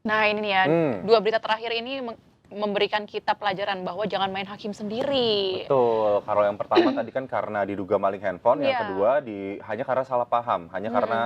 Nah ini nih ya, Hmm, 2 berita terakhir ini memberikan kita pelajaran bahwa jangan main hakim sendiri. betul. Kalau yang pertama tadi kan karena diduga maling handphone, yang Iya, kedua hanya karena salah paham, hanya mhm, karena,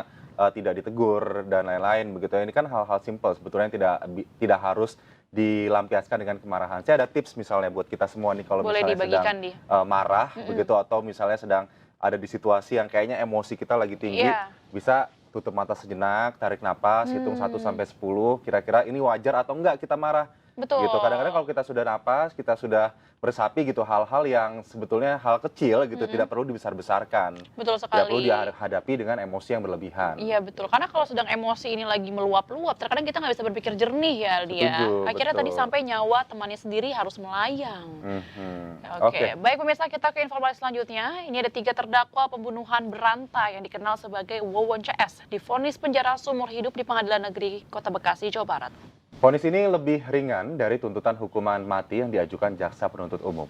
tidak ditegur dan lain-lain begitu. Ini kan hal-hal simpel sebetulnya yang tidak harus dilampiaskan dengan kemarahan. Saya ada tips misalnya buat kita semua nih kalau boleh misalnya sedang, dibagikan di marah mhm, begitu atau misalnya sedang ada di situasi yang kayaknya emosi kita lagi tinggi, iya, bisa tutup mata sejenak, tarik napas, hitung satu mmm, sampai 10. Kira-kira ini wajar atau enggak kita marah. Gitu. Kadang-kadang betul, kalau kita sudah napas, kita sudah meresapi gitu hal-hal yang sebetulnya hal kecil gitu, mhm, tidak perlu dibesar-besarkan. betul Tidak perlu sekali. dihadapi dengan emosi yang berlebihan. Iya betul, karena kalau sedang emosi ini lagi meluap-luap, terkadang kita nggak bisa berpikir jernih ya, dia. Setuju, Akhirnya tadi betul. sampai nyawa temannya sendiri harus melayang. Mhm. Oke. Oke, baik pemirsa kita ke informasi selanjutnya. Ini ada 3 terdakwa pembunuhan berantai yang dikenal sebagai Wawon CS, divonis penjara seumur hidup di Pengadilan Negeri Kota Bekasi, Jawa Barat. Vonis ini lebih ringan dari tuntutan hukuman mati yang diajukan jaksa penuntut umum.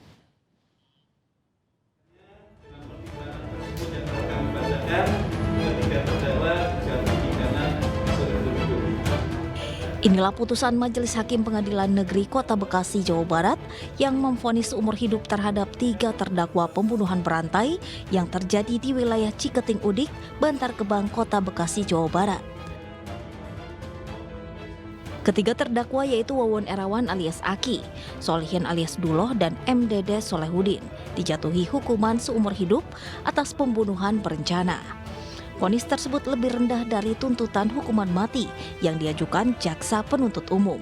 Inilah putusan Majelis Hakim Pengadilan Negeri Kota Bekasi, Jawa Barat yang memvonis seumur hidup terhadap 3 terdakwa pembunuhan berantai yang terjadi di wilayah Ciketing Udik, Bantar Gebang, Kota Bekasi, Jawa Barat. Ketiga terdakwa yaitu Wawon Erawan alias Aki, Solihin alias Duloh, dan M. Dede Solehudin dijatuhi hukuman seumur hidup atas pembunuhan berencana. Vonis tersebut lebih rendah dari tuntutan hukuman mati yang diajukan jaksa penuntut umum.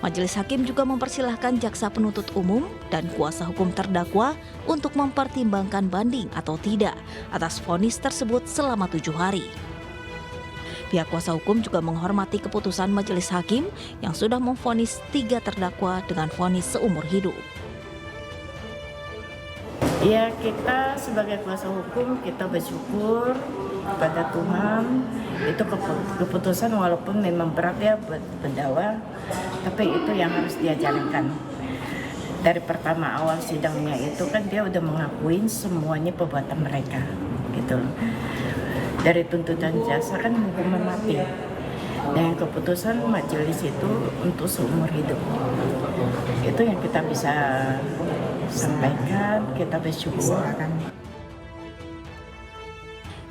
Majelis Hakim juga mempersilahkan jaksa penuntut umum dan kuasa hukum terdakwa untuk mempertimbangkan banding atau tidak atas vonis tersebut selama 7 hari. Pihak kuasa hukum juga menghormati keputusan Majelis Hakim yang sudah memvonis 3 terdakwa dengan vonis seumur hidup. Ya, kita sebagai kuasa hukum kita bersyukur kepada Tuhan. Itu keputusan walaupun memang berat ya buat pendakwa, tapi itu yang harus dia jalankan. Dari pertama awal sidangnya itu kan dia udah mengakuin semuanya perbuatan mereka, gitu loh. Dari tuntutan jaksa kan hukuman mati. Dan keputusan majelis itu untuk seumur hidup. Itu yang kita bisa sampaikan, kita bersyukur.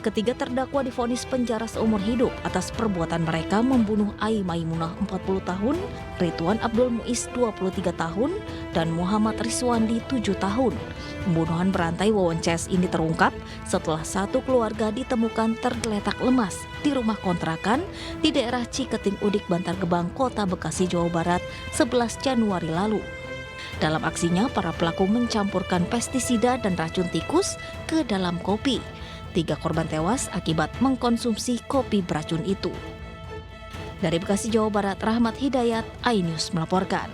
Ketiga terdakwa divonis penjara seumur hidup atas perbuatan mereka membunuh Ai Maimunah 40 tahun, Ridwan Abdul Muiz 23 tahun, dan Muhammad Riswandi 7 tahun. Pembunuhan berantai Wawon CS ini terungkap setelah satu keluarga ditemukan tergeletak lemas di rumah kontrakan di daerah Ciketing Udik, Bantar Gebang, Kota Bekasi, Jawa Barat 11 Januari lalu. Dalam aksinya, para pelaku mencampurkan pestisida dan racun tikus ke dalam kopi. 3 korban tewas akibat mengkonsumsi kopi beracun itu. Dari Bekasi, Jawa Barat, Rahmat Hidayat, iNews melaporkan.